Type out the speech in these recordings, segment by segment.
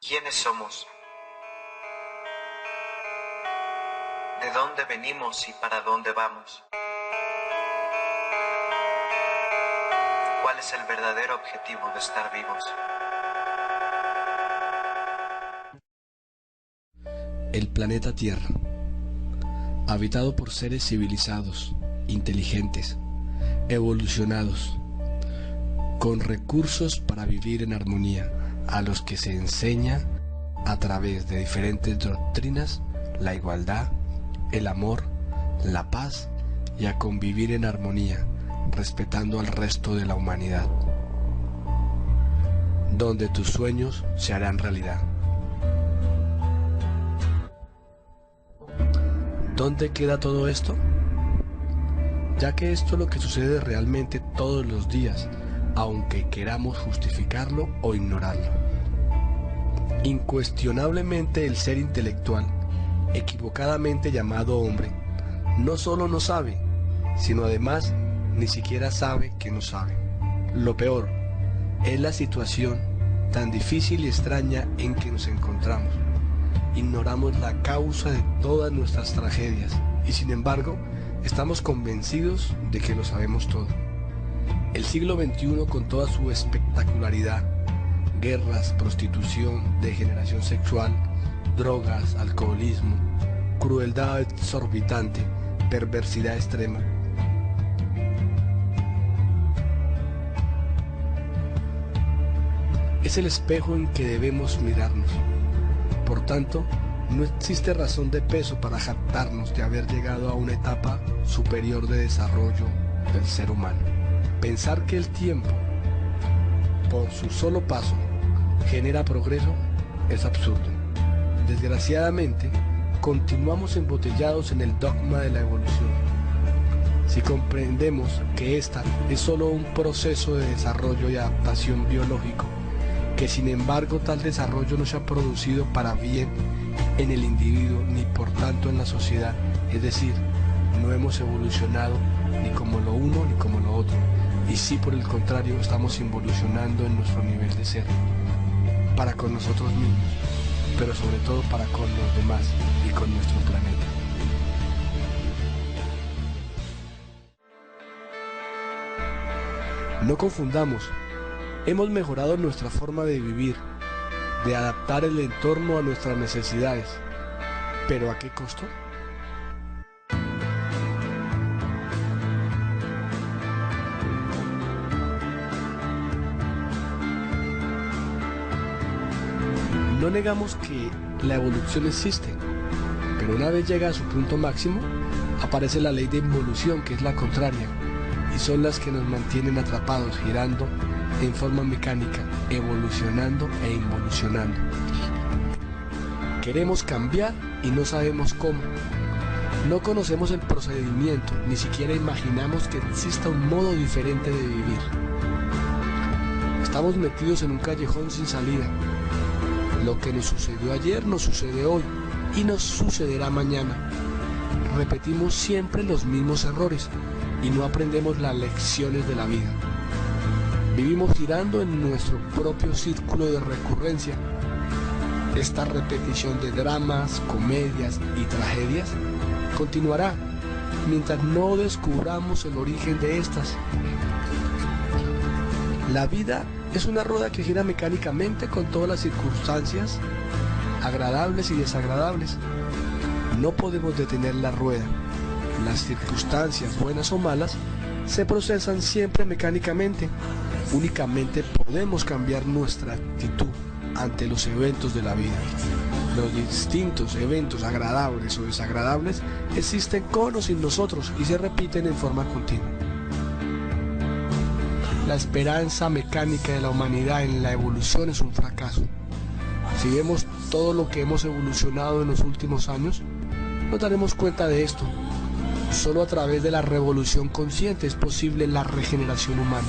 ¿Quiénes somos? ¿De dónde venimos y para dónde vamos? ¿Cuál es el verdadero objetivo de estar vivos? El planeta Tierra, habitado por seres civilizados, inteligentes, evolucionados, con recursos para vivir en armonía, a los que se enseña a través de diferentes doctrinas la igualdad, el amor, la paz y a convivir en armonía, respetando al resto de la humanidad, donde tus sueños se harán realidad. ¿Dónde queda todo esto? Ya que esto es lo que sucede realmente todos los días, aunque queramos justificarlo o ignorarlo. Incuestionablemente el ser intelectual, equivocadamente llamado hombre, no solo no sabe, sino además ni siquiera sabe que no sabe. Lo peor es la situación tan difícil y extraña en que nos encontramos. Ignoramos la causa de todas nuestras tragedias y sin embargo estamos convencidos de que lo sabemos todo. El siglo XXI, con toda su espectacularidad, guerras, prostitución, degeneración sexual, drogas, alcoholismo, crueldad exorbitante, perversidad extrema, es el espejo en que debemos mirarnos. Por tanto, no existe razón de peso para jactarnos de haber llegado a una etapa superior de desarrollo del ser humano. Pensar que el tiempo, por su solo paso, genera progreso es absurdo. Desgraciadamente, continuamos embotellados en el dogma de la evolución. Si comprendemos que esta es solo un proceso de desarrollo y adaptación biológico, que sin embargo tal desarrollo no se ha producido para bien en el individuo ni por tanto en la sociedad, es decir, no hemos evolucionado ni como lo uno ni como lo otro, y sí, por el contrario, estamos involucionando en nuestro nivel de ser, para con nosotros mismos, pero sobre todo para con los demás y con nuestro planeta. No confundamos, hemos mejorado nuestra forma de vivir, de adaptar el entorno a nuestras necesidades, ¿pero a qué costo? No negamos que la evolución existe, pero una vez llega a su punto máximo, aparece la ley de involución, que es la contraria, y son las que nos mantienen atrapados, girando en forma mecánica, evolucionando e involucionando. Queremos cambiar y no sabemos cómo. No conocemos el procedimiento, ni siquiera imaginamos que exista un modo diferente de vivir. Estamos metidos en un callejón sin salida. Lo que nos sucedió ayer nos sucede hoy y nos sucederá mañana. Repetimos siempre los mismos errores y no aprendemos las lecciones de la vida. Vivimos girando en nuestro propio círculo de recurrencia. Esta repetición de dramas, comedias y tragedias continuará mientras no descubramos el origen de estas. La vida es una rueda que gira mecánicamente con todas las circunstancias agradables y desagradables. No podemos detener la rueda. Las circunstancias, buenas o malas, se procesan siempre mecánicamente. Únicamente podemos cambiar nuestra actitud ante los eventos de la vida. Los distintos eventos agradables o desagradables existen con o sin nosotros y se repiten en forma continua. La esperanza mecánica de la humanidad en la evolución es un fracaso. Si vemos todo lo que hemos evolucionado en los últimos años, nos daremos cuenta de esto. Solo a través de la revolución consciente es posible la regeneración humana.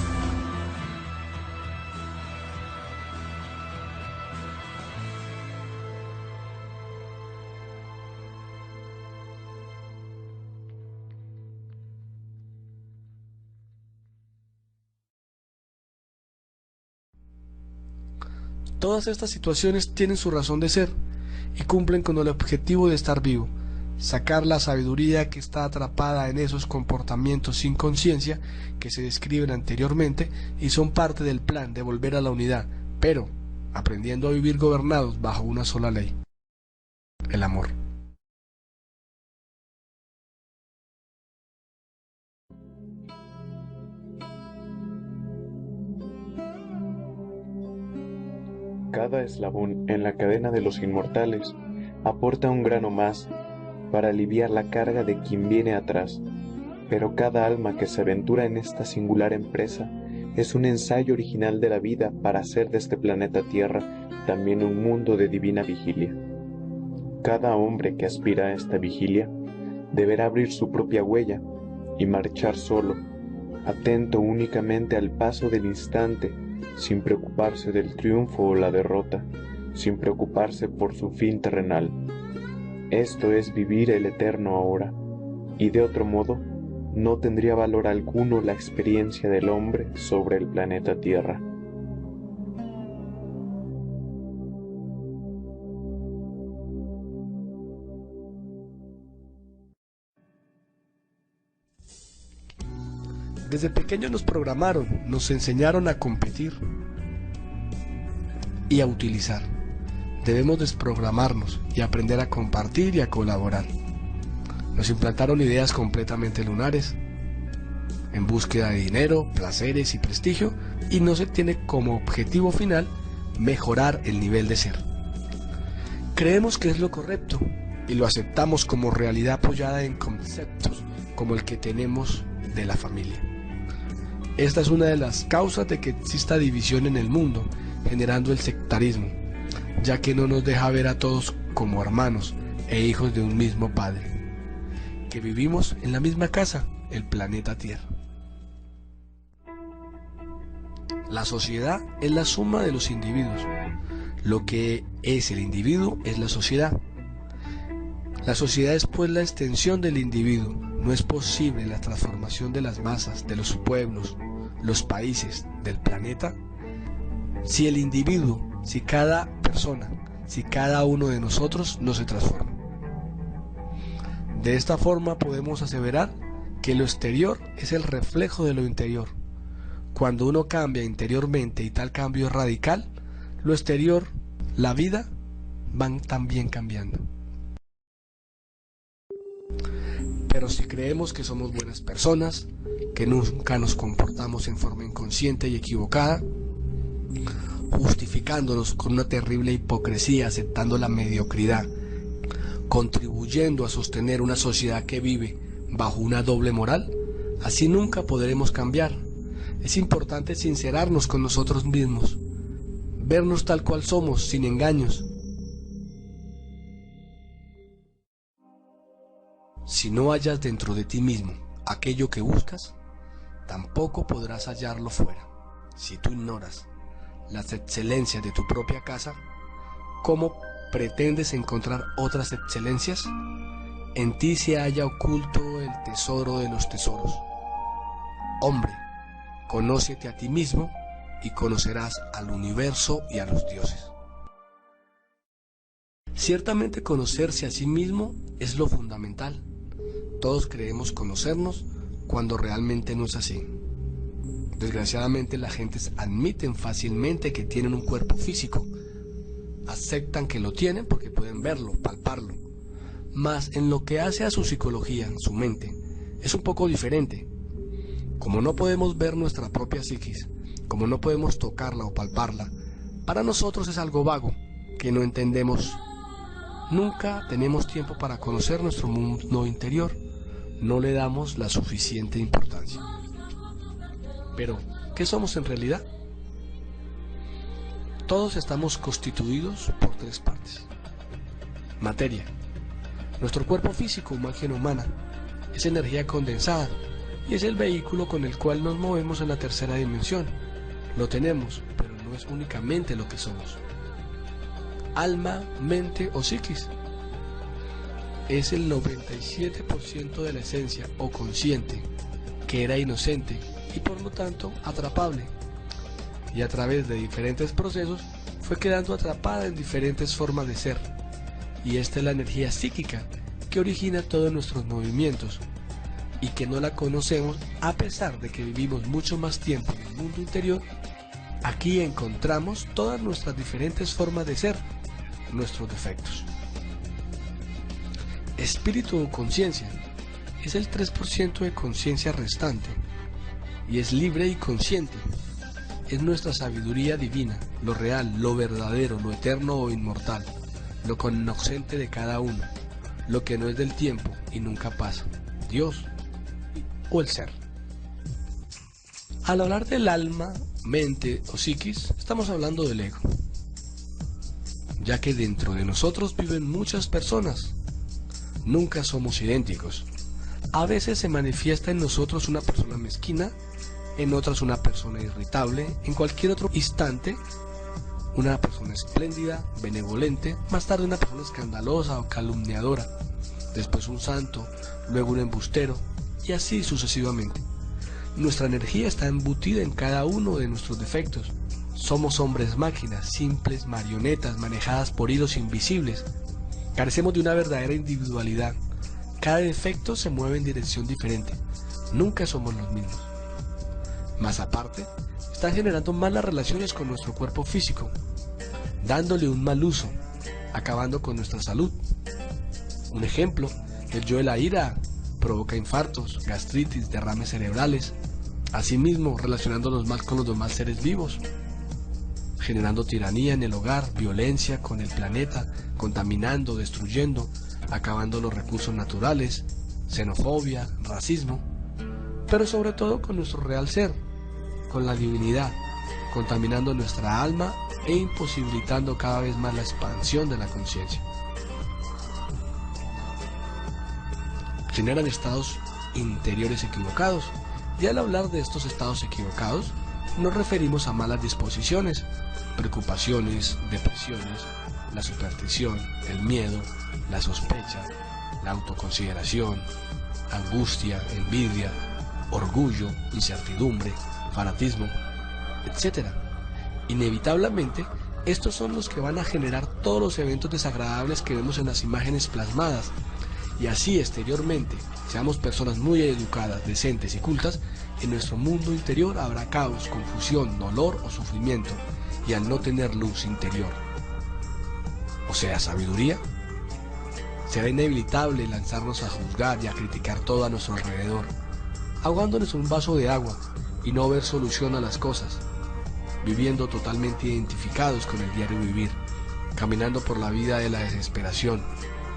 Todas estas situaciones tienen su razón de ser y cumplen con el objetivo de estar vivo, sacar la sabiduría que está atrapada en esos comportamientos sin conciencia que se describen anteriormente y son parte del plan de volver a la unidad, pero aprendiendo a vivir gobernados bajo una sola ley: el amor. Cada eslabón en la cadena de los inmortales aporta un grano más para aliviar la carga de quien viene atrás, pero cada alma que se aventura en esta singular empresa es un ensayo original de la vida para hacer de este planeta Tierra también un mundo de divina vigilia. Cada hombre que aspira a esta vigilia deberá abrir su propia huella y marchar solo, atento únicamente al paso del instante, sin preocuparse del triunfo o la derrota, sin preocuparse por su fin terrenal. Esto es vivir el eterno ahora, y de otro modo no tendría valor alguno la experiencia del hombre sobre el planeta Tierra. Desde pequeños nos programaron, nos enseñaron a competir y a utilizar. Debemos desprogramarnos y aprender a compartir y a colaborar. Nos implantaron ideas completamente lunares, en búsqueda de dinero, placeres y prestigio, y no se tiene como objetivo final mejorar el nivel de ser. Creemos que es lo correcto y lo aceptamos como realidad apoyada en conceptos como el que tenemos de la familia. Esta es una de las causas de que exista división en el mundo, generando el sectarismo, ya que no nos deja ver a todos como hermanos e hijos de un mismo Padre, que vivimos en la misma casa, el planeta Tierra. La sociedad es la suma de los individuos. Lo que es el individuo es la sociedad. La sociedad es pues la extensión del individuo. No es posible la transformación de las masas, de los pueblos, los países, del planeta, si el individuo, si cada persona, si cada uno de nosotros no se transforma. De esta forma podemos aseverar que lo exterior es el reflejo de lo interior. Cuando uno cambia interiormente y tal cambio es radical, lo exterior, la vida, van también cambiando. Pero si creemos que somos buenas personas, que nunca nos comportamos en forma inconsciente y equivocada, justificándonos con una terrible hipocresía, aceptando la mediocridad, contribuyendo a sostener una sociedad que vive bajo una doble moral, así nunca podremos cambiar. Es importante sincerarnos con nosotros mismos, vernos tal cual somos, sin engaños. Si no hallas dentro de ti mismo aquello que buscas, tampoco podrás hallarlo fuera. Si tú ignoras las excelencias de tu propia casa, ¿cómo pretendes encontrar otras excelencias? En ti se halla oculto el tesoro de los tesoros. Hombre, conócete a ti mismo y conocerás al universo y a los dioses. Ciertamente conocerse a sí mismo es lo fundamental. Todos creemos conocernos cuando realmente no es así. Desgraciadamente la gente admiten fácilmente que tienen un cuerpo físico. Aceptan que lo tienen porque pueden verlo, palparlo. Mas en lo que hace a su psicología, su mente, es un poco diferente. Como no podemos ver nuestra propia psiquis, como no podemos tocarla o palparla, para nosotros es algo vago, que no entendemos. Nunca tenemos tiempo para conocer nuestro mundo interior. No le damos la suficiente importancia. Pero, ¿qué somos en realidad? Todos estamos constituidos por tres partes. Materia. Nuestro cuerpo físico, máquina humana, es energía condensada y es el vehículo con el cual nos movemos en la tercera dimensión. Lo tenemos, pero no es únicamente lo que somos. Alma, mente o psiquis. Es el 97% de la esencia o consciente, que era inocente y por lo tanto atrapable. y a través de diferentes procesos fue quedando atrapada en diferentes formas de ser. Y esta es la energía psíquica que origina todos nuestros movimientos y que no la conocemos a pesar de que vivimos mucho más tiempo en el mundo interior. Aquí encontramos todas nuestras diferentes formas de ser, nuestros defectos. Espíritu o conciencia es el 3% de conciencia restante y es libre y consciente. Es nuestra sabiduría divina, lo real, lo verdadero, lo eterno o inmortal, lo cognoscente de cada uno, lo que no es del tiempo y nunca pasa, Dios o el ser. Al hablar del alma, mente o psiquis, estamos hablando del ego, ya que dentro de nosotros viven muchas personas. Nunca somos idénticos. A veces se manifiesta en nosotros una persona mezquina, en otras una persona irritable, en cualquier otro instante una persona espléndida, benevolente, más tarde una persona escandalosa o calumniadora, después un santo, luego un embustero, y así sucesivamente. Nuestra energía está embutida en cada uno de nuestros defectos. Somos hombres máquinas, simples marionetas manejadas por hilos invisibles. Carecemos de una verdadera individualidad. Cada defecto se mueve en dirección diferente. Nunca somos los mismos. Más aparte, están generando malas relaciones con nuestro cuerpo físico, dándole un mal uso, acabando con nuestra salud. Un ejemplo, el yo de la ira provoca infartos, gastritis, derrames cerebrales, asimismo relacionándonos mal con los demás seres vivos, generando tiranía en el hogar, violencia con el planeta, contaminando, destruyendo, acabando los recursos naturales, xenofobia, racismo, pero sobre todo con nuestro real ser, con la divinidad, contaminando nuestra alma e imposibilitando cada vez más la expansión de la conciencia. Generan estados interiores equivocados, y al hablar de estos estados equivocados, nos referimos a malas disposiciones, preocupaciones, depresiones, la superstición, el miedo, la sospecha, la autoconsideración, angustia, envidia, orgullo, incertidumbre, fanatismo, etc. Inevitablemente, estos son los que van a generar todos los eventos desagradables que vemos en las imágenes plasmadas, y así exteriormente, seamos personas muy educadas, decentes y cultas, en nuestro mundo interior habrá caos, confusión, dolor o sufrimiento, y al no tener luz interior, o sea, sabiduría, será inevitable lanzarnos a juzgar y a criticar todo a nuestro alrededor, ahogándonos en un vaso de agua y no ver solución a las cosas, viviendo totalmente identificados con el diario vivir, caminando por la vida de la desesperación,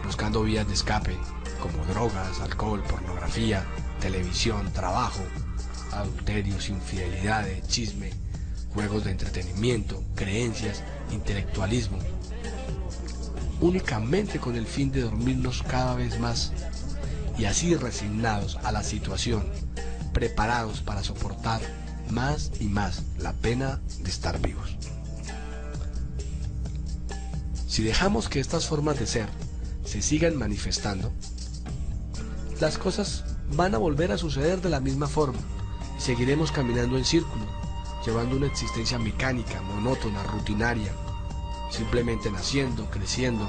buscando vías de escape, como drogas, alcohol, pornografía, televisión, trabajo, adulterios, infidelidades, chisme, juegos de entretenimiento, creencias, intelectualismo, únicamente con el fin de dormirnos cada vez más, y así resignados a la situación, preparados para soportar más y más la pena de estar vivos. Si dejamos que estas formas de ser se sigan manifestando, las cosas van a volver a suceder de la misma forma y seguiremos caminando en círculo, llevando una existencia mecánica, monótona, rutinaria, simplemente naciendo, creciendo,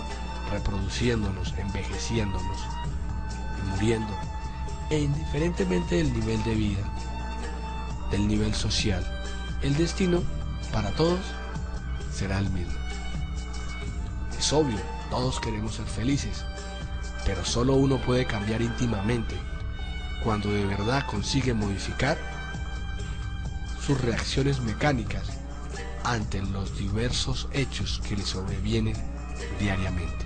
reproduciéndonos, envejeciéndonos y muriendo, e indiferentemente del nivel de vida, del nivel social, el destino para todos será el mismo. Es obvio, todos queremos ser felices, pero solo uno puede cambiar íntimamente cuando de verdad consigue modificar sus reacciones mecánicas ante los diversos hechos que le sobrevienen diariamente.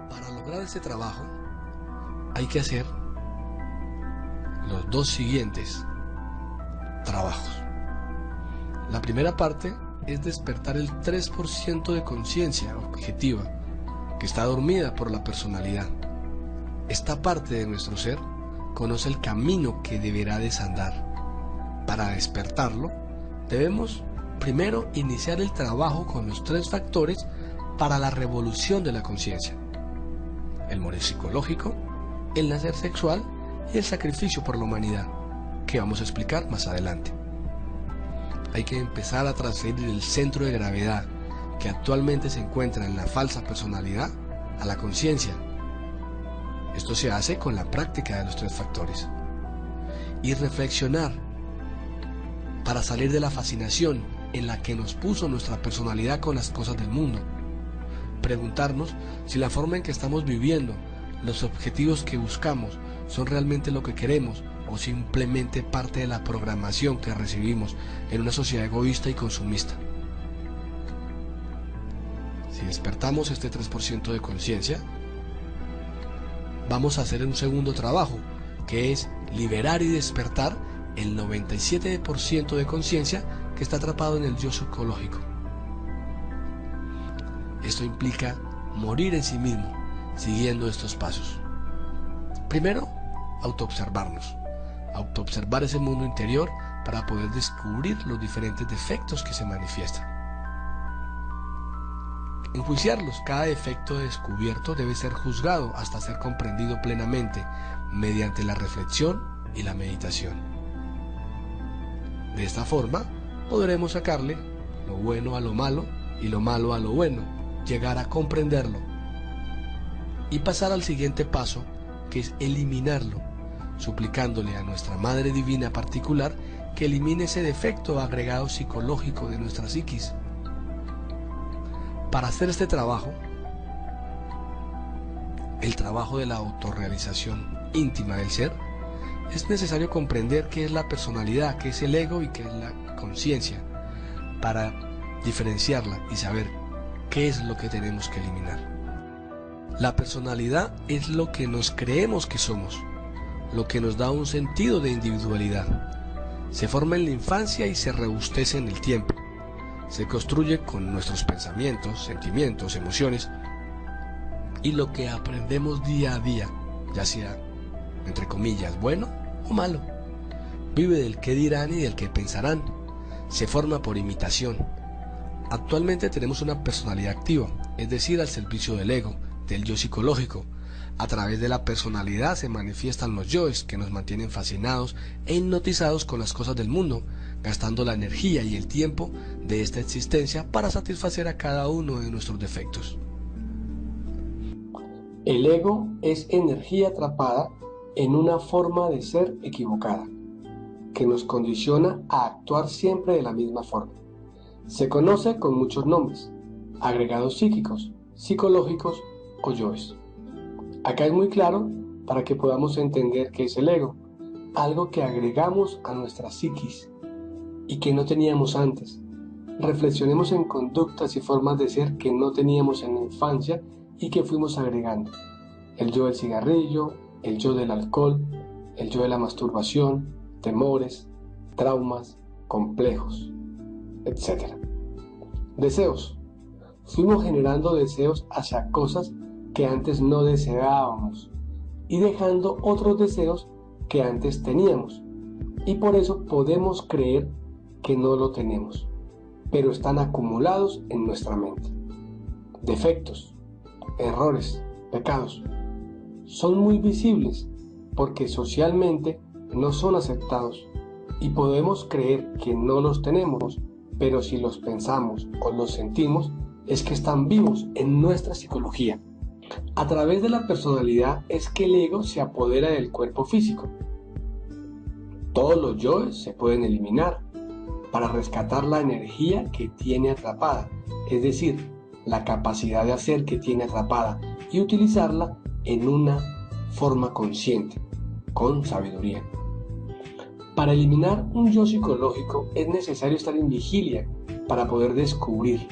Para lograr ese trabajo hay que hacer los dos siguientes trabajos. La primera parte es despertar el 3% de conciencia objetiva que está dormida por la personalidad. Esta parte de nuestro ser conoce el camino que deberá desandar. Para despertarlo, debemos primero iniciar el trabajo con los 3 factores para la revolución de la conciencia: el morir psicológico, el nacer sexual y el sacrificio por la humanidad, que vamos a explicar más adelante. Hay que empezar a transferir el centro de gravedad que actualmente se encuentra en la falsa personalidad a la conciencia. Esto se hace con la práctica de los 3 factores. Y reflexionar para salir de la fascinación en la que nos puso nuestra personalidad con las cosas del mundo. Preguntarnos si la forma en que estamos viviendo, los objetivos que buscamos, son realmente lo que queremos o simplemente parte de la programación que recibimos en una sociedad egoísta y consumista. Si despertamos este 3% de conciencia, vamos a hacer un segundo trabajo, que es liberar y despertar el 97% de conciencia que está atrapado en el yo psicológico. Esto implica morir en sí mismo, siguiendo estos pasos. Primero, autoobservarnos. Autoobservar ese mundo interior para poder descubrir los diferentes defectos que se manifiestan. Enjuiciarlos. Cada defecto descubierto debe ser juzgado hasta ser comprendido plenamente mediante la reflexión y la meditación. De esta forma podremos sacarle lo bueno a lo malo y lo malo a lo bueno, llegar a comprenderlo y pasar al siguiente paso, que es eliminarlo, suplicándole a nuestra Madre Divina particular que elimine ese defecto agregado psicológico de nuestra psiquis. Para hacer este trabajo, el trabajo de la autorrealización íntima del ser, es necesario comprender qué es la personalidad, qué es el ego y qué es la conciencia, para diferenciarla y saber qué es lo que tenemos que eliminar. La personalidad es lo que nos creemos que somos, lo que nos da un sentido de individualidad. Se forma en la infancia y se robustece en el tiempo. Se construye con nuestros pensamientos, sentimientos, emociones y lo que aprendemos día a día, ya sea, entre comillas, bueno o malo. Vive del qué dirán y del qué pensarán. Se forma por imitación. Actualmente tenemos una personalidad activa, es decir, al servicio del ego, del yo psicológico. A través de la personalidad se manifiestan los yoes que nos mantienen fascinados e hipnotizados con las cosas del mundo, gastando la energía y el tiempo de esta existencia para satisfacer a cada uno de nuestros defectos. El ego es energía atrapada en una forma de ser equivocada, que nos condiciona a actuar siempre de la misma forma. Se conoce con muchos nombres: agregados psíquicos, psicológicos o yoes. Acá es muy claro para que podamos entender qué es el ego, algo que agregamos a nuestra psiquis y que no teníamos antes. Reflexionemos en conductas y formas de ser que no teníamos en la infancia y que fuimos agregando. El yo del cigarrillo, el yo del alcohol, el yo de la masturbación, temores, traumas, complejos, etc. Deseos. Fuimos generando deseos hacia cosas que antes no deseábamos y dejando otros deseos que antes teníamos, y por eso podemos creer que no lo tenemos, pero están acumulados en nuestra mente. Defectos, errores, pecados son muy visibles porque socialmente no son aceptados y podemos creer que no los tenemos, pero si los pensamos o los sentimos es que están vivos en nuestra psicología. A través de la personalidad es que el ego se apodera del cuerpo físico. Todos los yoes se pueden eliminar para rescatar la energía que tiene atrapada, es decir, la capacidad de hacer que tiene atrapada, y utilizarla en una forma consciente, con sabiduría. Para eliminar un yo psicológico es necesario estar en vigilia para poder descubrir,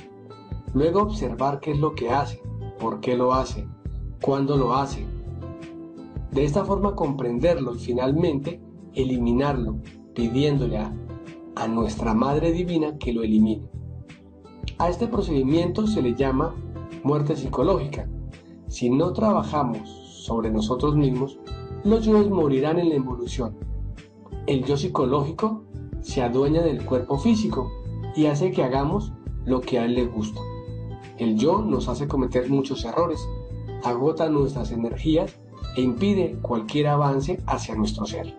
luego observar qué es lo que hace, por qué lo hace, cuándo lo hace. De esta forma comprenderlo y finalmente eliminarlo, pidiéndole a nuestra Madre Divina que lo elimine. A este procedimiento se le llama muerte psicológica. Si no trabajamos sobre nosotros mismos, los yoes morirán en la evolución. El yo psicológico se adueña del cuerpo físico y hace que hagamos lo que a él le gusta. El yo nos hace cometer muchos errores, agota nuestras energías e impide cualquier avance hacia nuestro ser.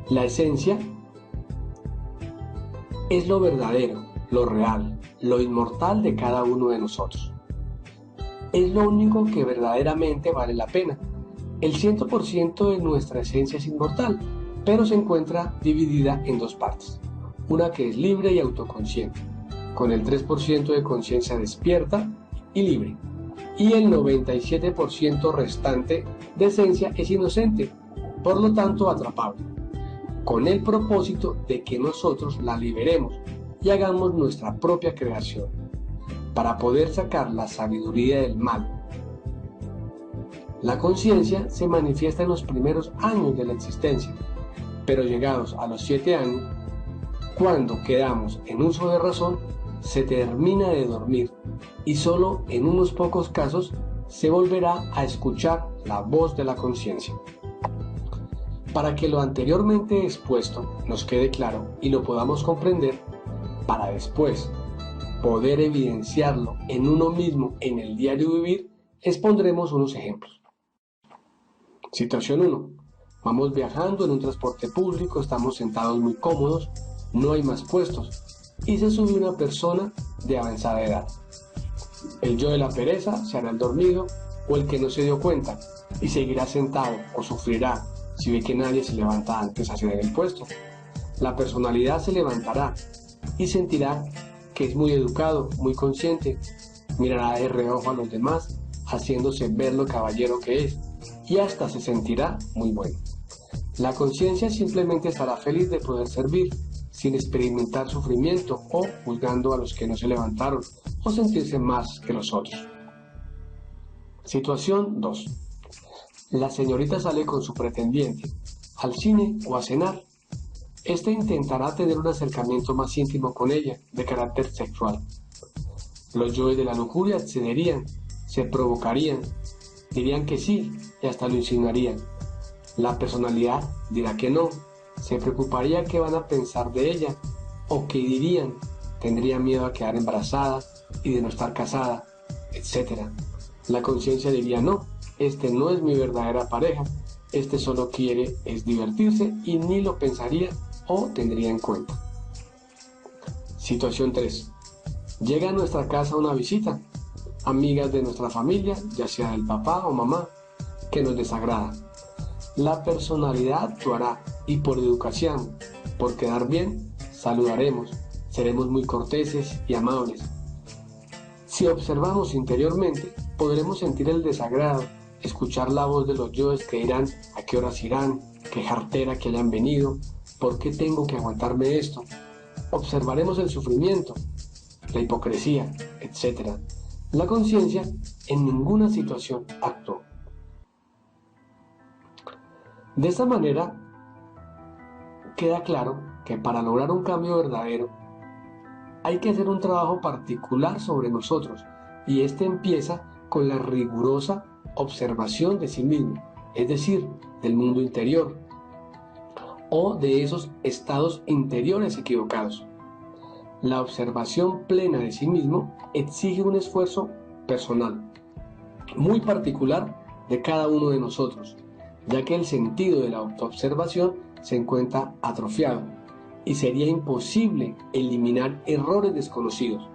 La esencia es lo verdadero, lo real, lo inmortal de cada uno de nosotros. Es lo único que verdaderamente vale la pena. El 100% de nuestra esencia es inmortal, pero se encuentra dividida en dos partes. Una que es libre y autoconsciente, con el 3% de conciencia despierta y libre. Y el 97% restante de esencia es inocente, por lo tanto atrapable, con el propósito de que nosotros la liberemos y hagamos nuestra propia creación, para poder sacar la sabiduría del mal. La conciencia se manifiesta en los primeros años de la existencia, pero llegados a los 7 años, cuando quedamos en uso de razón, se termina de dormir y solo en unos pocos casos se volverá a escuchar la voz de la conciencia. Para que lo anteriormente expuesto nos quede claro y lo podamos comprender, para después poder evidenciarlo en uno mismo en el diario vivir, expondremos unos ejemplos. Situación 1. Vamos viajando en un transporte público, estamos sentados muy cómodos, no hay más puestos y se sube una persona de avanzada edad. El yo de la pereza se hará el dormido o el que no se dio cuenta y seguirá sentado o sufrirá si ve que nadie se levanta antes a ceder el puesto. La personalidad se levantará y sentirá que es muy educado, muy consciente, mirará de reojo a los demás, haciéndose ver lo caballero que es, y hasta se sentirá muy bueno. La conciencia simplemente estará feliz de poder servir, sin experimentar sufrimiento o juzgando a los que no se levantaron o sentirse más que los otros. Situación 2. La señorita sale con su pretendiente al cine o a cenar. Este intentará tener un acercamiento más íntimo con ella, de carácter sexual. Los yoes de la lujuria accederían, se provocarían, dirían que sí y hasta lo insinuarían. La personalidad dirá que no, se preocuparía qué van a pensar de ella o qué dirían, tendría miedo a quedar embarazada y de no estar casada, etc. La conciencia diría no, este no es mi verdadera pareja, este solo quiere es divertirse y ni lo pensaría o tendría en cuenta. Situación 3. Llega a nuestra casa una visita, amigas de nuestra familia, ya sea del papá o mamá, que nos desagrada. La personalidad actuará y por educación, por quedar bien, saludaremos, seremos muy corteses y amables. Si observamos interiormente, podremos sentir el desagrado, escuchar la voz de los yoes que dirán a qué horas irán, qué jartera que hayan venido, por qué tengo que aguantarme esto. Observaremos el sufrimiento, la hipocresía, etc. La conciencia en ninguna situación actuó. De esta manera, queda claro que para lograr un cambio verdadero, hay que hacer un trabajo particular sobre nosotros, y este empieza con la rigurosa observación de sí mismo, es decir, del mundo interior, o de esos estados interiores equivocados. La observación plena de sí mismo exige un esfuerzo personal, muy particular de cada uno de nosotros, ya que el sentido de la autoobservación se encuentra atrofiado y sería imposible eliminar errores desconocidos.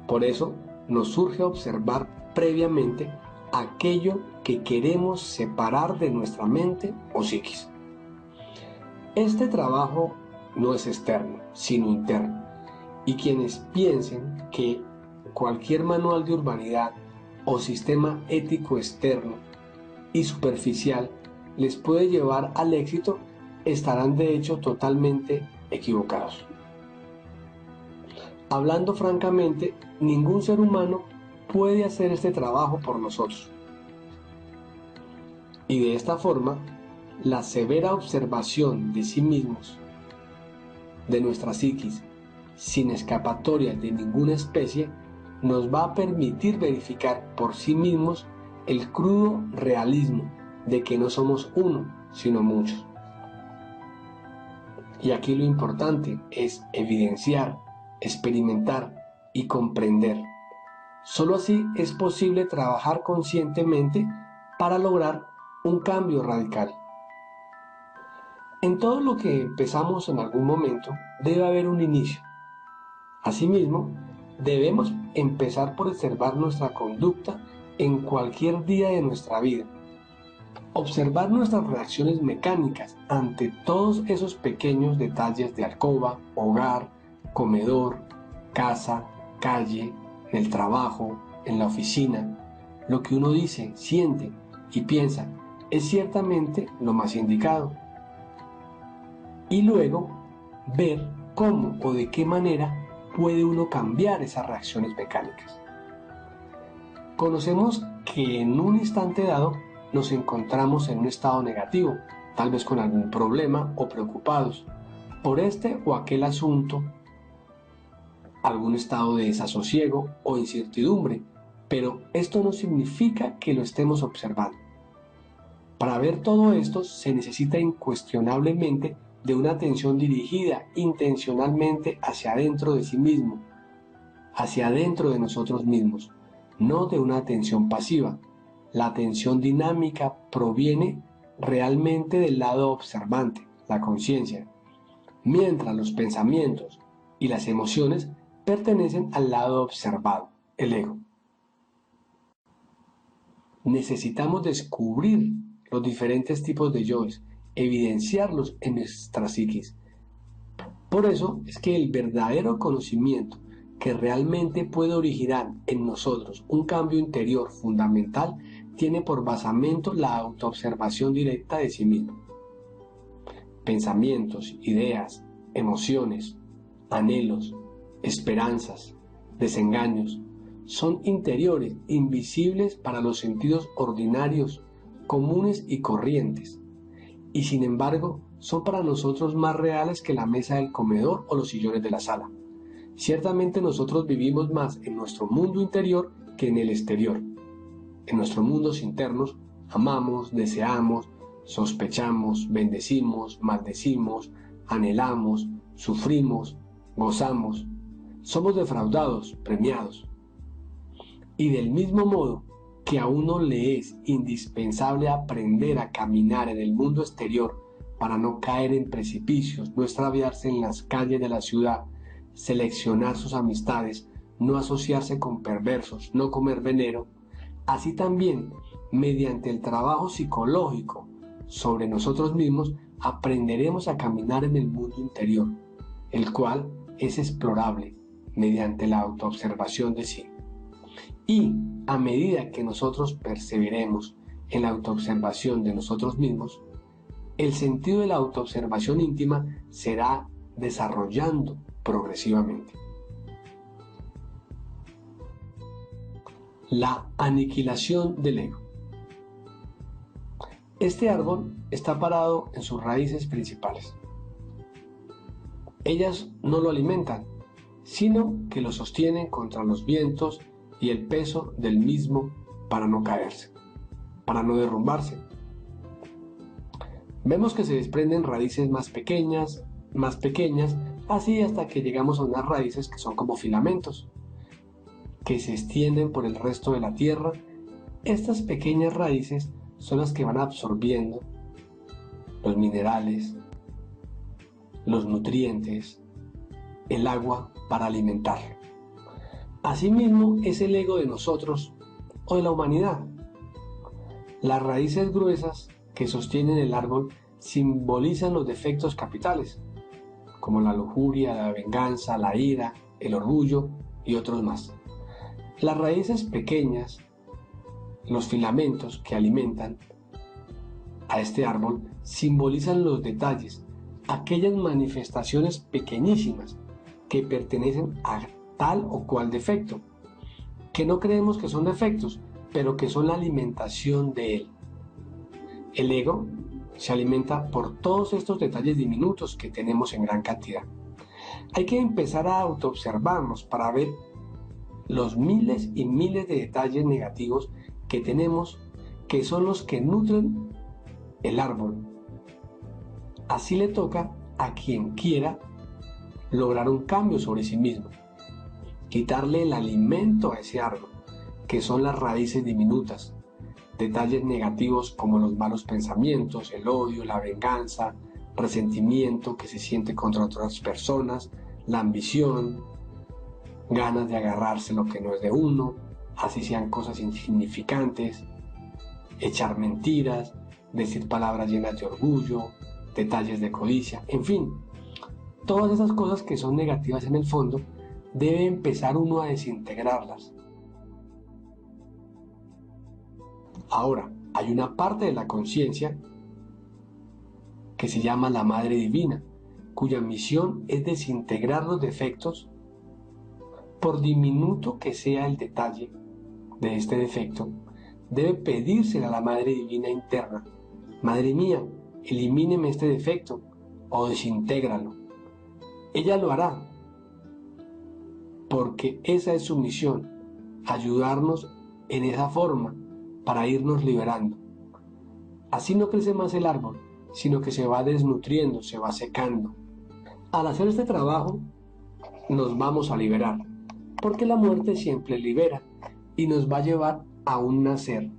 Por eso nos surge observar previamente aquello que queremos separar de nuestra mente o psiquis. Este trabajo no es externo, sino interno, y quienes piensen que cualquier manual de urbanidad o sistema ético externo y superficial les puede llevar al éxito, estarán de hecho totalmente equivocados. Hablando francamente, ningún ser humano puede hacer este trabajo por nosotros. Y de esta forma, la severa observación de sí mismos, de nuestra psiquis, sin escapatoria de ninguna especie, nos va a permitir verificar por sí mismos el crudo realismo de que no somos uno, sino muchos. Y aquí lo importante es evidenciar experimentar y comprender. Solo así es posible trabajar conscientemente para lograr un cambio radical. En todo lo que empezamos en algún momento debe haber un inicio. Asimismo, debemos empezar por observar nuestra conducta en cualquier día de nuestra vida. Observar nuestras reacciones mecánicas ante todos esos pequeños detalles de alcoba, hogar, comedor, casa, calle, en el trabajo, en la oficina. Lo que uno dice, siente y piensa es ciertamente lo más indicado. Y luego ver cómo o de qué manera puede uno cambiar esas reacciones mecánicas. Conocemos que en un instante dado nos encontramos en un estado negativo, tal vez con algún problema o preocupados por este o aquel asunto, algún estado de desasosiego o incertidumbre, pero esto no significa que lo estemos observando. Para ver todo esto se necesita incuestionablemente de una atención dirigida intencionalmente hacia adentro de sí mismo, hacia adentro de nosotros mismos, no de una atención pasiva. La atención dinámica proviene realmente del lado observante, la conciencia, mientras los pensamientos y las emociones pertenecen al lado observado, el ego. Necesitamos descubrir los diferentes tipos de yoes, evidenciarlos en nuestra psiquis. Por eso es que el verdadero conocimiento que realmente puede originar en nosotros un cambio interior fundamental tiene por basamento la autoobservación directa de sí mismo. Pensamientos, ideas, emociones, anhelos, esperanzas, desengaños, son interiores, invisibles para los sentidos ordinarios, comunes y corrientes, y sin embargo son para nosotros más reales que la mesa del comedor o los sillones de la sala. Ciertamente nosotros vivimos más en nuestro mundo interior que en el exterior. En nuestros mundos internos amamos, deseamos, sospechamos, bendecimos, maldecimos, anhelamos, sufrimos, gozamos, somos defraudados, premiados. Y del mismo modo que a uno le es indispensable aprender a caminar en el mundo exterior para no caer en precipicios, no extraviarse en las calles de la ciudad, seleccionar sus amistades, no asociarse con perversos, no comer veneno, así también, mediante el trabajo psicológico sobre nosotros mismos, aprenderemos a caminar en el mundo interior, el cual es explorable mediante la autoobservación de sí. Y a medida que nosotros perseveremos en la autoobservación de nosotros mismos, el sentido de la autoobservación íntima será desarrollando progresivamente. La aniquilación del ego. Este árbol está parado en sus raíces principales. Ellas no lo alimentan, sino que lo sostienen contra los vientos y el peso del mismo para no caerse, para no derrumbarse. Vemos que se desprenden raíces más pequeñas, así hasta que llegamos a unas raíces que son como filamentos, que se extienden por el resto de la tierra. Estas pequeñas raíces son las que van absorbiendo los minerales, los nutrientes, el agua para alimentarlo. Asimismo es el ego de nosotros o de la humanidad. Las raíces gruesas que sostienen el árbol simbolizan los defectos capitales, como la lujuria, la venganza, la ira, el orgullo y otros más. Las raíces pequeñas, los filamentos que alimentan a este árbol, simbolizan los detalles, aquellas manifestaciones pequeñísimas que pertenecen a tal o cual defecto, que no creemos que son defectos, pero que son la alimentación de él. El ego se alimenta por todos estos detalles diminutos que tenemos en gran cantidad. Hay que empezar a autoobservarnos para ver los miles y miles de detalles negativos que tenemos, que son los que nutren el árbol. Así le toca a quien quiera lograr un cambio sobre sí mismo, quitarle el alimento a ese árbol, que son las raíces diminutas, detalles negativos como los malos pensamientos, el odio, la venganza, resentimiento que se siente contra otras personas, la ambición, ganas de agarrarse lo que no es de uno, así sean cosas insignificantes, echar mentiras, decir palabras llenas de orgullo, detalles de codicia, en fin, todas esas cosas que son negativas en el fondo, debe empezar uno a desintegrarlas. Ahora, hay una parte de la conciencia que se llama la Madre Divina, cuya misión es desintegrar los defectos, por diminuto que sea el detalle de este defecto, debe pedírsela a la Madre Divina interna: Madre mía, elimíneme este defecto o desintégralo. Ella lo hará, porque esa es su misión, ayudarnos en esa forma para irnos liberando. Así no crece más el árbol, sino que se va desnutriendo, se va secando. Al hacer este trabajo, nos vamos a liberar, porque la muerte siempre libera y nos va a llevar a un nacer,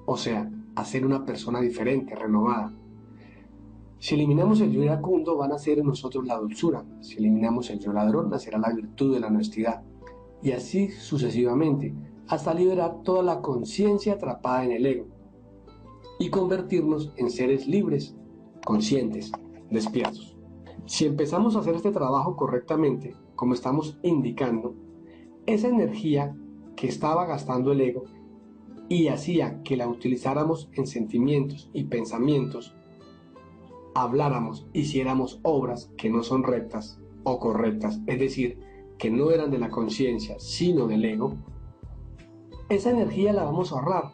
o sea, a ser una persona diferente, renovada. Si eliminamos el yo iracundo, va a nacer en nosotros la dulzura. Si eliminamos el yo ladrón, nacerá la virtud de la honestidad. Y así sucesivamente, hasta liberar toda la conciencia atrapada en el ego y convertirnos en seres libres, conscientes, despiertos. Si empezamos a hacer este trabajo correctamente, como estamos indicando, esa energía que estaba gastando el ego y hacía que la utilizáramos en sentimientos y pensamientos, habláramos, hiciéramos obras que no son rectas o correctas, es decir, que no eran de la conciencia, sino del ego, esa energía la vamos a ahorrar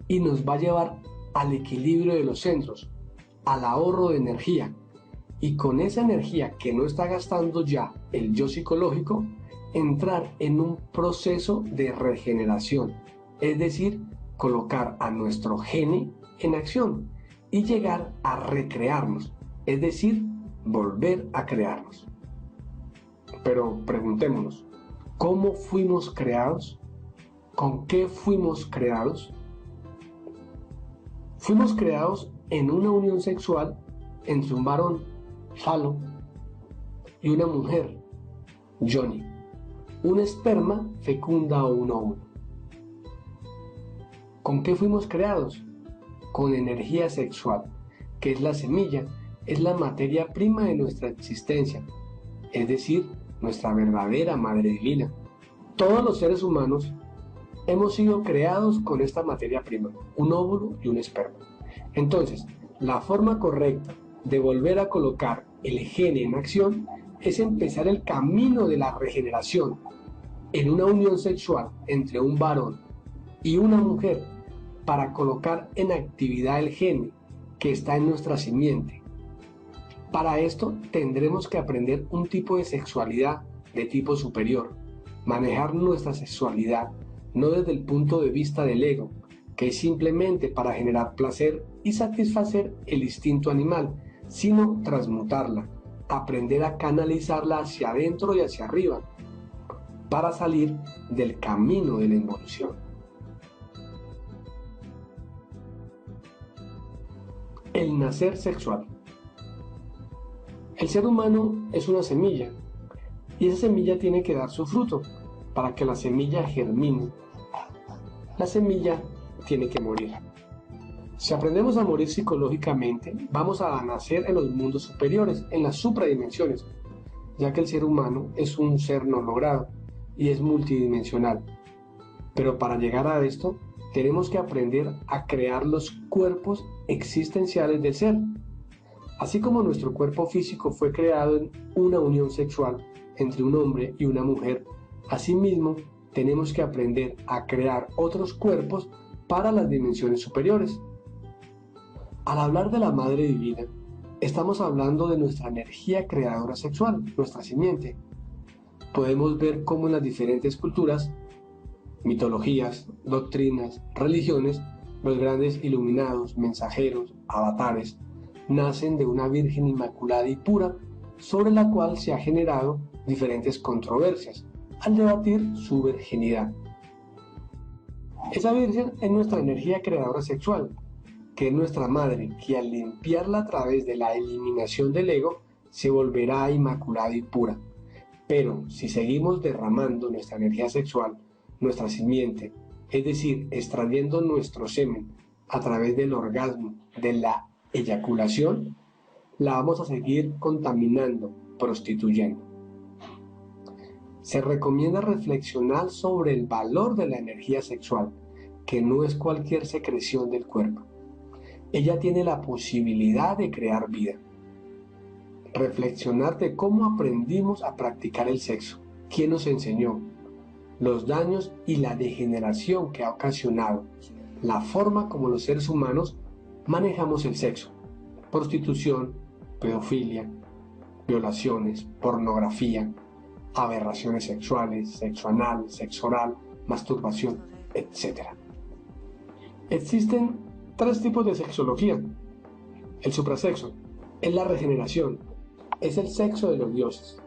y nos va a llevar al equilibrio de los centros, al ahorro de energía, y con esa energía que no está gastando ya el yo psicológico, entrar en un proceso de regeneración, es decir, colocar a nuestro gene en acción y llegar a recrearnos, es decir, volver a crearnos. Pero preguntémonos, ¿cómo fuimos creados? ¿Con qué fuimos creados? Fuimos creados en una unión sexual entre un varón, Falo, y una mujer, Yoni. Un esperma fecunda a un óvulo. ¿Con qué fuimos creados? Con energía sexual, que es la semilla, es la materia prima de nuestra existencia, es decir, nuestra verdadera Madre Divina. Todos los seres humanos hemos sido creados con esta materia prima, un óvulo y un esperma. Entonces, la forma correcta de volver a colocar el gene en acción es empezar el camino de la regeneración en una unión sexual entre un varón y una mujer para colocar en actividad el gene que está en nuestra simiente. Para esto tendremos que aprender un tipo de sexualidad de tipo superior, manejar nuestra sexualidad no desde el punto de vista del ego, que es simplemente para generar placer y satisfacer el instinto animal, sino transmutarla, aprender a canalizarla hacia adentro y hacia arriba, para salir del camino de la involución. El nacer sexual. El ser humano es una semilla, y esa semilla tiene que dar su fruto. Para que la semilla germine, la semilla tiene que morir. Si aprendemos a morir psicológicamente, vamos a nacer en los mundos superiores, en las supradimensiones, ya que el ser humano es un ser no logrado y es multidimensional. Pero para llegar a esto, tenemos que aprender a crear los cuerpos existenciales del ser. Así como nuestro cuerpo físico fue creado en una unión sexual entre un hombre y una mujer, asimismo tenemos que aprender a crear otros cuerpos para las dimensiones superiores. Al hablar de la Madre Divina, estamos hablando de nuestra energía creadora sexual, nuestra simiente. Podemos ver cómo en las diferentes culturas, mitologías, doctrinas, religiones, los grandes iluminados, mensajeros, avatares, nacen de una Virgen inmaculada y pura sobre la cual se ha generado diferentes controversias al debatir su virginidad. Esa virgen es nuestra energía creadora sexual, que es nuestra madre, que al limpiarla a través de la eliminación del ego, se volverá inmaculada y pura. Pero si seguimos derramando nuestra energía sexual, nuestra simiente, es decir, extrayendo nuestro semen a través del orgasmo, de la eyaculación, la vamos a seguir contaminando, prostituyendo. Se recomienda reflexionar sobre el valor de la energía sexual, que no es cualquier secreción del cuerpo. Ella tiene la posibilidad de crear vida. Reflexionar de cómo aprendimos a practicar el sexo, quién nos enseñó, los daños y la degeneración que ha ocasionado, la forma como los seres humanos manejamos el sexo, prostitución, pedofilia, violaciones, pornografía, aberraciones sexuales, sexo anal, sexo oral, masturbación, etc. Existen 3 tipos de sexología. El suprasexo es la regeneración, es el sexo de los dioses.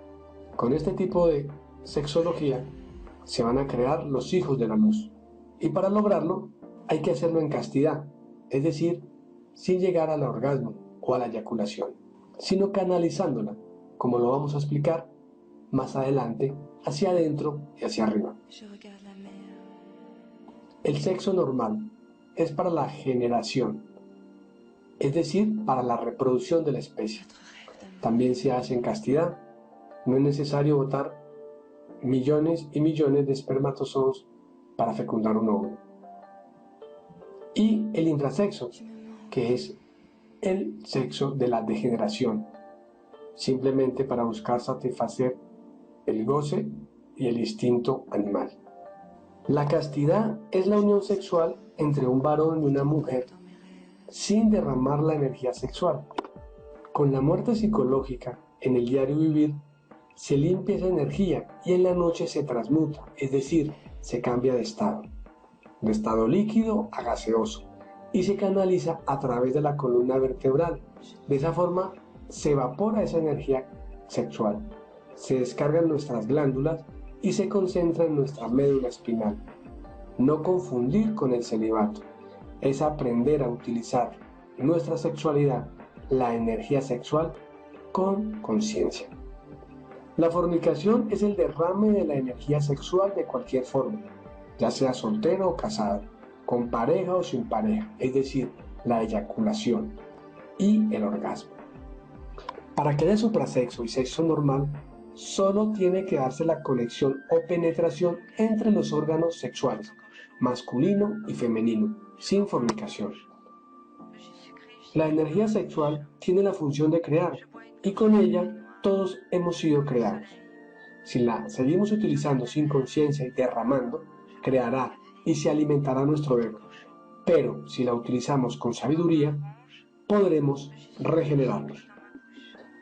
Con este tipo de sexología se van a crear los hijos de la luz. Y para lograrlo hay que hacerlo en castidad, es decir, sin llegar al orgasmo o a la eyaculación, sino canalizándola, como lo vamos a explicar más adelante, hacia adentro y hacia arriba. El sexo normal es para la generación, es decir, para la reproducción de la especie. También se hace en castidad. No es necesario botar millones y millones de espermatozoides para fecundar un óvulo. Y el infrasexo, que es el sexo de la degeneración, simplemente para buscar satisfacer el goce y el instinto animal. La castidad es la unión sexual entre un varón y una mujer sin derramar la energía sexual. Con la muerte psicológica en el diario vivir se limpia esa energía y en la noche se transmuta, es decir, se cambia de estado líquido a gaseoso, y se canaliza a través de la columna vertebral. De esa forma se evapora esa energía sexual, se descargan nuestras glándulas y se concentra en nuestra médula espinal. No confundir con el celibato, es aprender a utilizar nuestra sexualidad, la energía sexual, con conciencia. La fornicación es el derrame de la energía sexual de cualquier forma, ya sea soltero o casado, con pareja o sin pareja, es decir, la eyaculación y el orgasmo. Para que haya suprasexo y sexo normal, solo tiene que darse la conexión o penetración entre los órganos sexuales, masculino y femenino, sin fornicación. La energía sexual tiene la función de crear, y con ella todos hemos sido creados. Si la seguimos utilizando sin conciencia y derramando, creará y se alimentará nuestro ego. Pero si la utilizamos con sabiduría, podremos regenerarnos.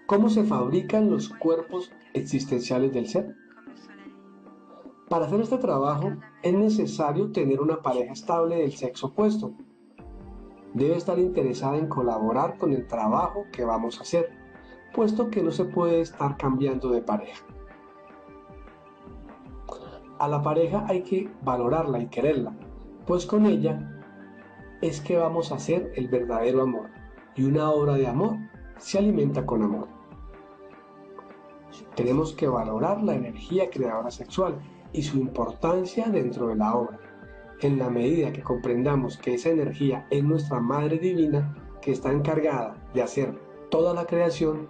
¿Cómo se fabrican los cuerpos existenciales del ser? Para hacer este trabajo es necesario tener una pareja estable del sexo opuesto. Debe estar interesada en colaborar con el trabajo que vamos a hacer, puesto que no se puede estar cambiando de pareja. A la pareja hay que valorarla y quererla, pues con ella es que vamos a hacer el verdadero amor, y una obra de amor se alimenta con amor. Tenemos que valorar la energía creadora sexual y su importancia dentro de la obra. En la medida que comprendamos que esa energía es nuestra Madre Divina, que está encargada de hacer toda la creación,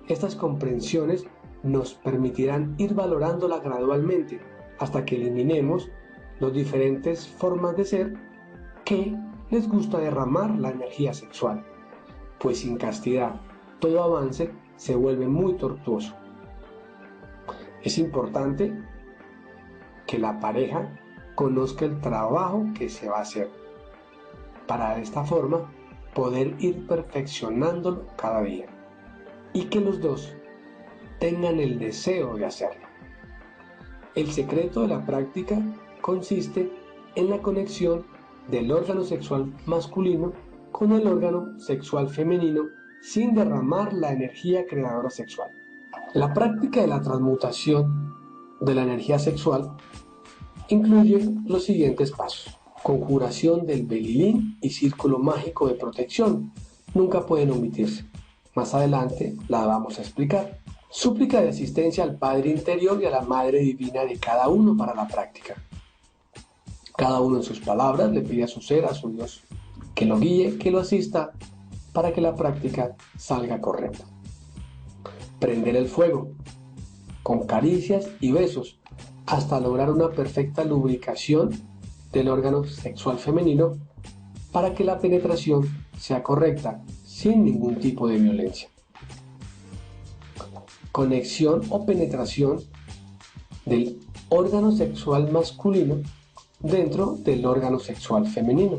estas comprensiones nos permitirán ir valorándola gradualmente hasta que eliminemos las diferentes formas de ser que les gusta derramar la energía sexual, pues sin castidad todo avance se vuelve muy tortuoso. Es importante que la pareja conozca el trabajo que se va a hacer, para de esta forma poder ir perfeccionándolo cada día, y que los dos tengan el deseo de hacerlo. El secreto de la práctica consiste en la conexión del órgano sexual masculino con el órgano sexual femenino sin derramar la energía creadora sexual. La práctica de la transmutación de la energía sexual incluye los siguientes pasos: conjuración del belilín y círculo mágico de protección. Nunca pueden omitirse. Más adelante la vamos a explicar. Súplica de asistencia al Padre Interior y a la Madre Divina de cada uno para la práctica. Cada uno en sus palabras le pide a su ser, a su Dios, que lo guíe, que lo asista para que la práctica salga correcta. Prender el fuego con caricias y besos hasta lograr una perfecta lubricación del órgano sexual femenino para que la penetración sea correcta sin ningún tipo de violencia. Conexión o penetración del órgano sexual masculino dentro del órgano sexual femenino.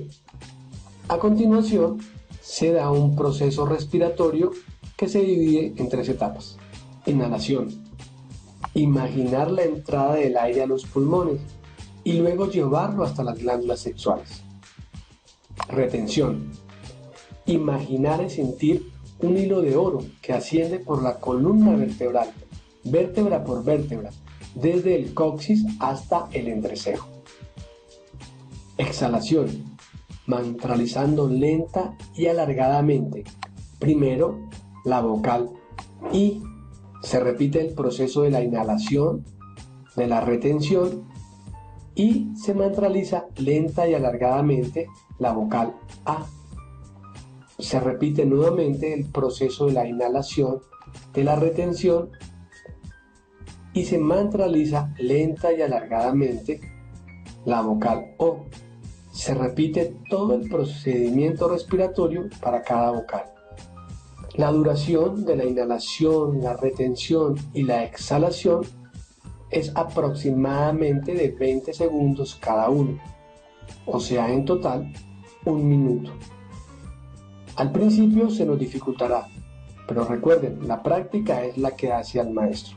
A continuación, se da un proceso respiratorio que se divide en 3 etapas. Inhalación. Imaginar la entrada del aire a los pulmones y luego llevarlo hasta las glándulas sexuales. Retención. Imaginar y sentir un hilo de oro que asciende por la columna vertebral, vértebra por vértebra, desde el coxis hasta el entrecejo. Exhalación. Mantralizando lenta y alargadamente. Primero la vocal I. Se repite el proceso de la inhalación, de la retención y se mantraliza lenta y alargadamente la vocal A. Se repite nuevamente el proceso de la inhalación, de la retención y se mantraliza lenta y alargadamente la vocal O. Se repite todo el procedimiento respiratorio para cada vocal. La duración de la inhalación, la retención y la exhalación es aproximadamente de 20 segundos cada uno, o sea, en total, 1 minuto. Al principio se nos dificultará, pero recuerden, la práctica es la que hace al maestro.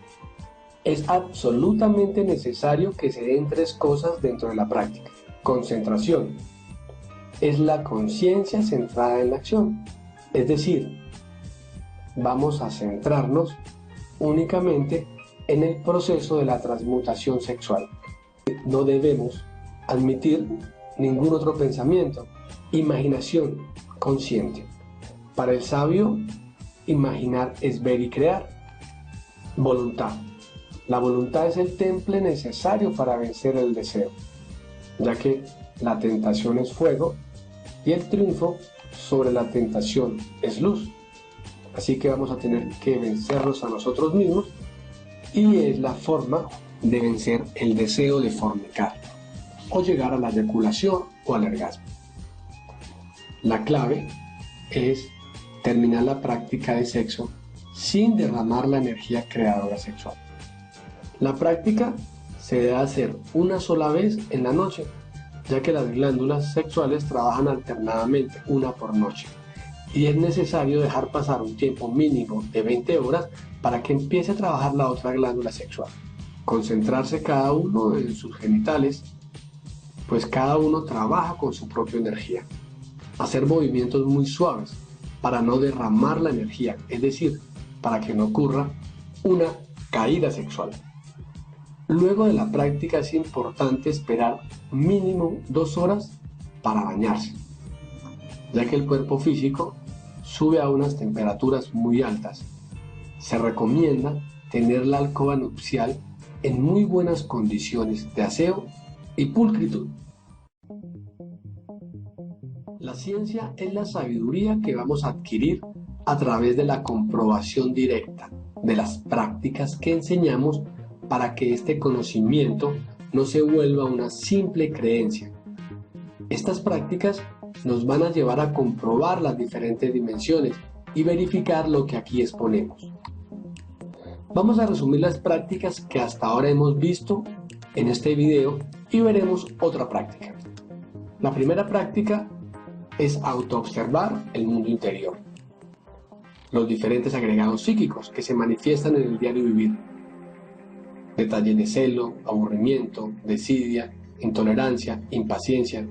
Es absolutamente necesario que se den 3 cosas dentro de la práctica. Concentración. Es la conciencia centrada en la acción, es decir, vamos a centrarnos únicamente en el proceso de la transmutación sexual. No debemos admitir ningún otro pensamiento. Imaginación consciente. Para el sabio, imaginar es ver y crear. Voluntad. La voluntad es el temple necesario para vencer el deseo, ya que la tentación es fuego y el triunfo sobre la tentación es luz. Así que vamos a tener que vencernos a nosotros mismos y es la forma de vencer el deseo de fornicar o llegar a la eyaculación o al orgasmo. La clave es terminar la práctica de sexo sin derramar la energía creadora sexual. La práctica se debe hacer una sola vez en la noche, ya que las glándulas sexuales trabajan alternadamente una por noche y es necesario dejar pasar un tiempo mínimo de 20 horas para que empiece a trabajar la otra glándula sexual. Concentrarse cada uno en sus genitales, pues cada uno trabaja con su propia energía. Hacer movimientos muy suaves para no derramar la energía, es decir, para que no ocurra una caída sexual. Luego de la práctica es importante esperar mínimo 2 horas para bañarse, ya que el cuerpo físico sube a unas temperaturas muy altas. Se recomienda tener la alcoba nupcial en muy buenas condiciones de aseo y pulcritud. La ciencia es la sabiduría que vamos a adquirir a través de la comprobación directa de las prácticas que enseñamos para que este conocimiento no se vuelva una simple creencia. Estas prácticas nos van a llevar a comprobar las diferentes dimensiones y verificar lo que aquí exponemos. Vamos a resumir las prácticas que hasta ahora hemos visto en este video y veremos otra práctica. La primera práctica es autoobservar el mundo interior, los diferentes agregados psíquicos que se manifiestan en el diario vivir. Detalles de celo, aburrimiento, desidia, intolerancia, impaciencia,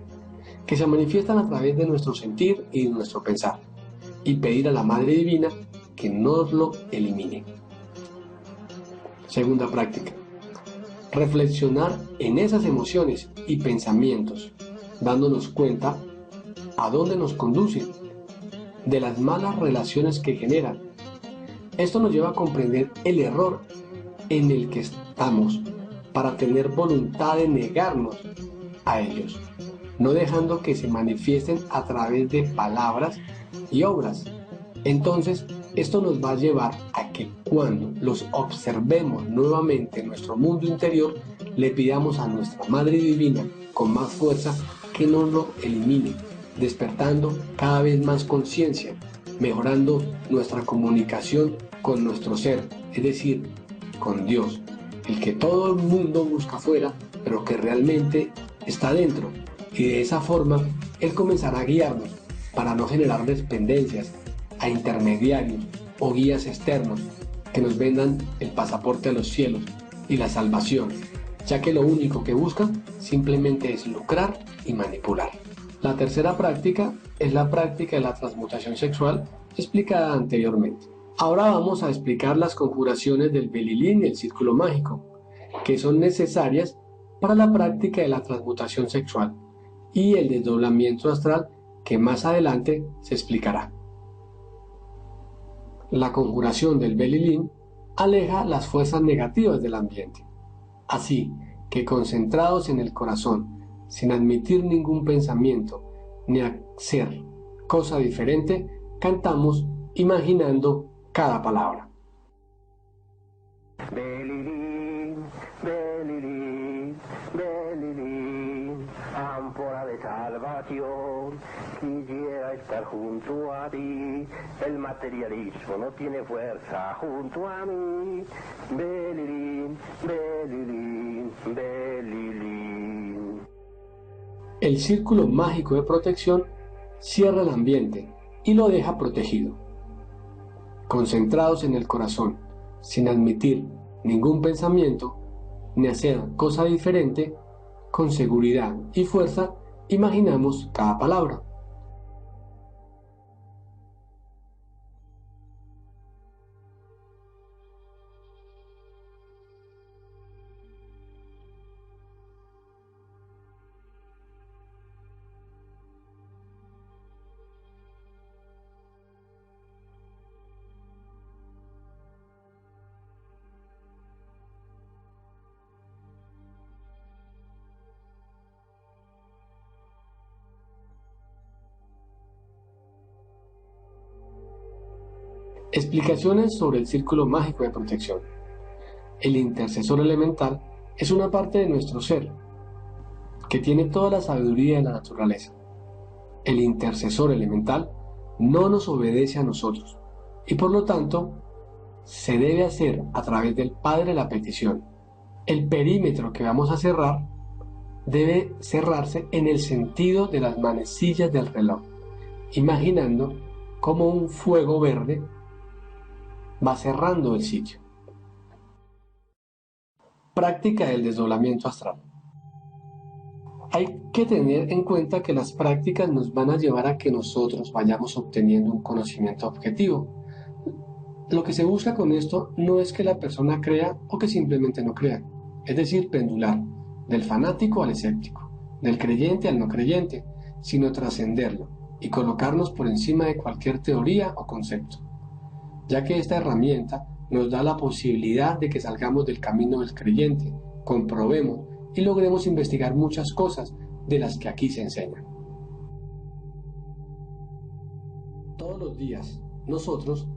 que se manifiestan a través de nuestro sentir y de nuestro pensar, y pedir a la Madre Divina que nos lo elimine. Segunda práctica: reflexionar en esas emociones y pensamientos, dándonos cuenta a dónde nos conducen, de las malas relaciones que generan. Esto nos lleva a comprender el error en el que estamos para tener voluntad de negarnos a ellos, no dejando que se manifiesten a través de palabras y obras. Entonces, esto nos va a llevar a que cuando los observemos nuevamente en nuestro mundo interior, le pidamos a nuestra Madre Divina con más fuerza que nos lo elimine, despertando cada vez más conciencia, mejorando nuestra comunicación con nuestro ser, es decir, con Dios, el que todo el mundo busca afuera, pero que realmente está dentro. Y de esa forma, Él comenzará a guiarnos para no generar dependencias a intermediarios o guías externos que nos vendan el pasaporte a los cielos y la salvación, ya que lo único que buscan simplemente es lucrar y manipular. La tercera práctica es la práctica de la transmutación sexual explicada anteriormente. Ahora vamos a explicar las conjuraciones del Belilín y el círculo mágico, que son necesarias para la práctica de la transmutación sexual y el desdoblamiento astral, que más adelante se explicará. La conjuración del Belilín aleja las fuerzas negativas del ambiente, así que concentrados en el corazón, sin admitir ningún pensamiento ni hacer cosa diferente, cantamos imaginando cada palabra. Belilín, Belilín, Belilín, ámpora de salvación, quisiera estar junto a ti, el materialismo no tiene fuerza junto a mí, Belilín, Belilín, Belilín. El círculo mágico de protección cierra el ambiente y lo deja protegido. Concentrados en el corazón, sin admitir ningún pensamiento, ni hacer cosa diferente, con seguridad y fuerza, imaginamos cada palabra. Explicaciones sobre el círculo mágico de protección. El intercesor elemental es una parte de nuestro ser que tiene toda la sabiduría de la naturaleza. El intercesor elemental no nos obedece a nosotros y por lo tanto se debe hacer a través del Padre la petición. El perímetro que vamos a cerrar debe cerrarse en el sentido de las manecillas del reloj, imaginando como un fuego verde va cerrando el sitio. Práctica del desdoblamiento astral. Hay que tener en cuenta que las prácticas nos van a llevar a que nosotros vayamos obteniendo un conocimiento objetivo. Lo que se busca con esto no es que la persona crea o que simplemente no crea, es decir, pendular del fanático al escéptico, del creyente al no creyente, sino trascenderlo y colocarnos por encima de cualquier teoría o concepto, ya que esta herramienta nos da la posibilidad de que salgamos del camino del creyente, comprobemos y logremos investigar muchas cosas de las que aquí se enseñan. Todos los días nosotros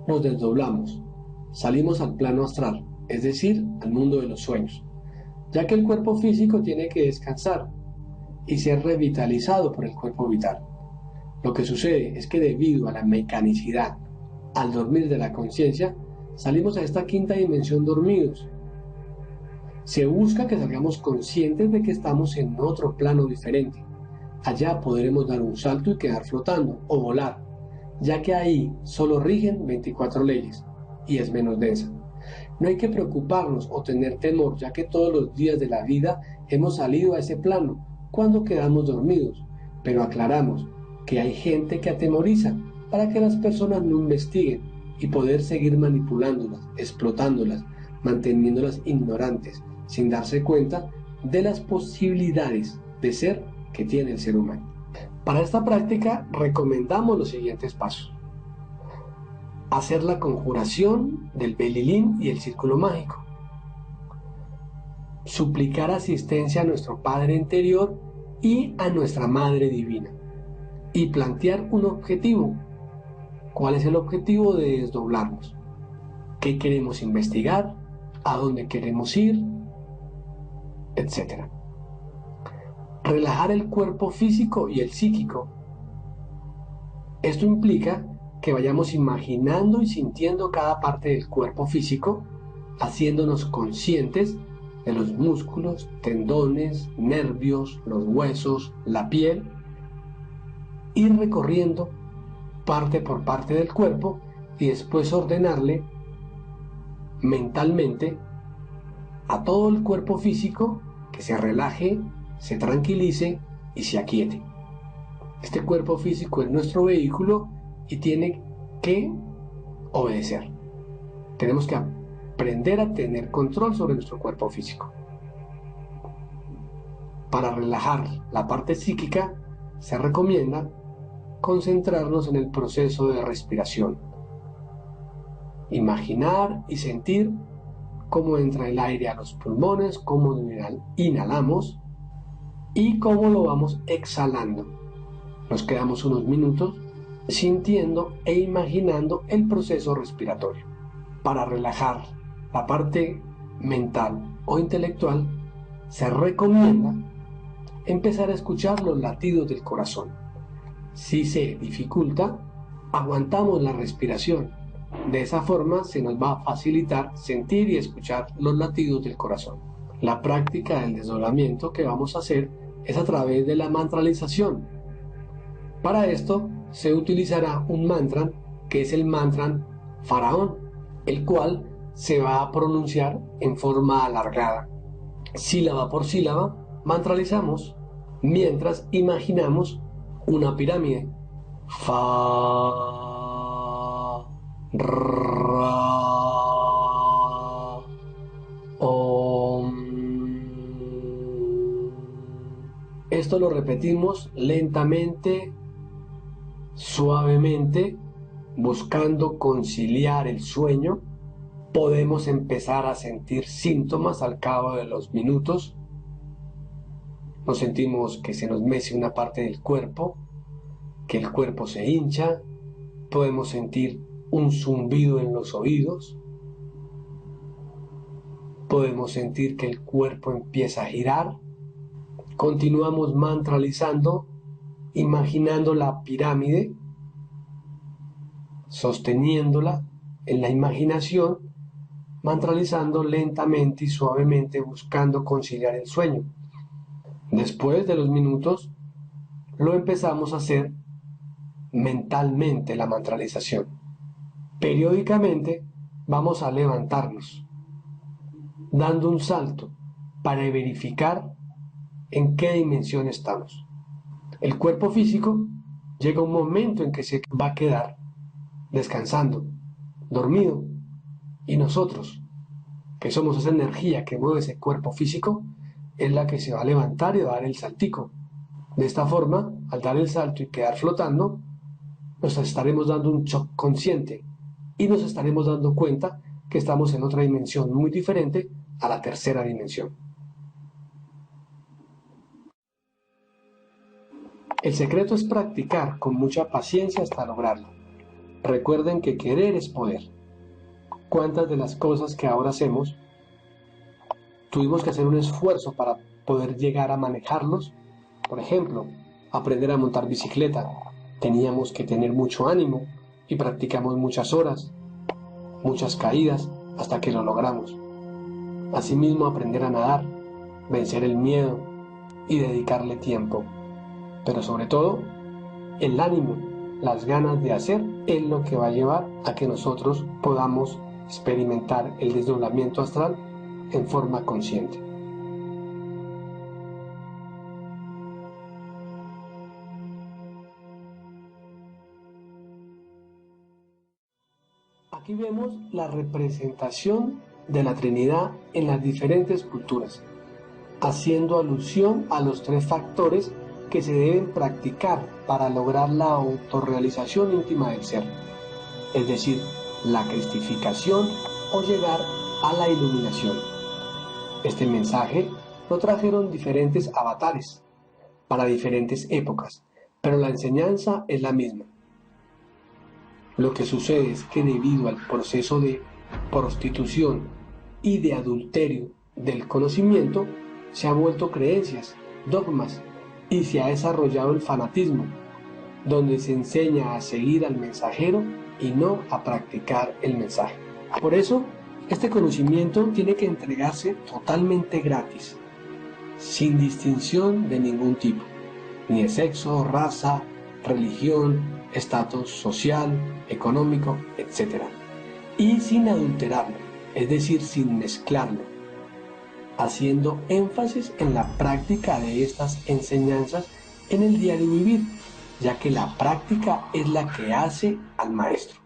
nos desdoblamos, salimos al plano astral, es decir, al mundo de los sueños, ya que el cuerpo físico tiene que descansar y ser revitalizado por el cuerpo vital. Lo que sucede es que debido a la mecanicidad, al dormir de la conciencia, salimos a esta quinta dimensión dormidos. Se busca que salgamos conscientes de que estamos en otro plano diferente. Allá podremos dar un salto y quedar flotando o volar, ya que ahí solo rigen 24 leyes y es menos densa. No hay que preocuparnos o tener temor, ya que todos los días de la vida hemos salido a ese plano cuando quedamos dormidos, pero aclaramos que hay gente que atemoriza para que las personas no investiguen y poder seguir manipulándolas, explotándolas, manteniéndolas ignorantes, sin darse cuenta de las posibilidades de ser que tiene el ser humano. Para esta práctica recomendamos los siguientes pasos: hacer la conjuración del Belilín y el círculo mágico, suplicar asistencia a nuestro Padre interior y a nuestra Madre Divina, y plantear un objetivo. ¿Cuál es el objetivo de desdoblarnos? ¿Qué queremos investigar? ¿A dónde queremos ir? Etcétera. Relajar el cuerpo físico y el psíquico. Esto implica que vayamos imaginando y sintiendo cada parte del cuerpo físico, haciéndonos conscientes de los músculos, tendones, nervios, los huesos, la piel, ir recorriendo parte por parte del cuerpo y después ordenarle mentalmente a todo el cuerpo físico que se relaje, se tranquilice y se aquiete. Este cuerpo físico es nuestro vehículo y tiene que obedecer. Tenemos que aprender a tener control sobre nuestro cuerpo físico. Para relajar la parte psíquica, se recomienda concentrarnos en el proceso de respiración. Imaginar y sentir cómo entra el aire a los pulmones, cómo inhalamos y cómo lo vamos exhalando. Nos quedamos unos minutos sintiendo e imaginando el proceso respiratorio. Para relajar la parte mental o intelectual, se recomienda empezar a escuchar los latidos del corazón. Si se dificulta, aguantamos la respiración. De esa forma se nos va a facilitar sentir y escuchar los latidos del corazón. La práctica del desdoblamiento que vamos a hacer es a través de la mantralización. Para esto se utilizará un mantra que es el mantra faraón, el cual se va a pronunciar en forma alargada. Sílaba por sílaba mantralizamos mientras imaginamos una pirámide. Fa, ra, om. Esto lo repetimos lentamente, suavemente, buscando conciliar el sueño. Podemos empezar a sentir síntomas al cabo de los minutos. Nos sentimos que se nos mece una parte del cuerpo, que el cuerpo se hincha, podemos sentir un zumbido en los oídos, podemos sentir que el cuerpo empieza a girar. Continuamos mantralizando, imaginando la pirámide, sosteniéndola en la imaginación, mantralizando lentamente y suavemente, buscando conciliar el sueño. Después de los minutos, lo empezamos a hacer mentalmente, la mantralización. Periódicamente vamos a levantarnos, dando un salto para verificar en qué dimensión estamos. El cuerpo físico llega un momento en que se va a quedar descansando, dormido, y nosotros, que somos esa energía que mueve ese cuerpo físico, es la que se va a levantar y va a dar el saltico. De esta forma, al dar el salto y quedar flotando, nos estaremos dando un shock consciente y nos estaremos dando cuenta que estamos en otra dimensión muy diferente a la tercera dimensión. El secreto es practicar con mucha paciencia hasta lograrlo. Recuerden que querer es poder. ¿Cuántas de las cosas que ahora hacemos tuvimos que hacer un esfuerzo para poder llegar a manejarlos? Por ejemplo, aprender a montar bicicleta. Teníamos que tener mucho ánimo y practicamos muchas horas, muchas caídas hasta que lo logramos. Asimismo, aprender a nadar, vencer el miedo y dedicarle tiempo. Pero sobre todo, el ánimo, las ganas de hacer es lo que va a llevar a que nosotros podamos experimentar el desdoblamiento astral en forma consciente. Aquí vemos la representación de la Trinidad en las diferentes culturas, haciendo alusión a los 3 factores que se deben practicar para lograr la autorrealización íntima del ser, es decir, la cristificación o llegar a la iluminación. Este mensaje lo trajeron diferentes avatares para diferentes épocas, pero la enseñanza es la misma. Lo que sucede es que debido al proceso de prostitución y de adulterio del conocimiento, se han vuelto creencias, dogmas, y se ha desarrollado el fanatismo, donde se enseña a seguir al mensajero y no a practicar el mensaje. Por eso, este conocimiento tiene que entregarse totalmente gratis, sin distinción de ningún tipo, ni de sexo, raza, religión, estatus social, económico, etc. Y sin adulterarlo, es decir, sin mezclarlo, haciendo énfasis en la práctica de estas enseñanzas en el diario vivir, ya que la práctica es la que hace al maestro.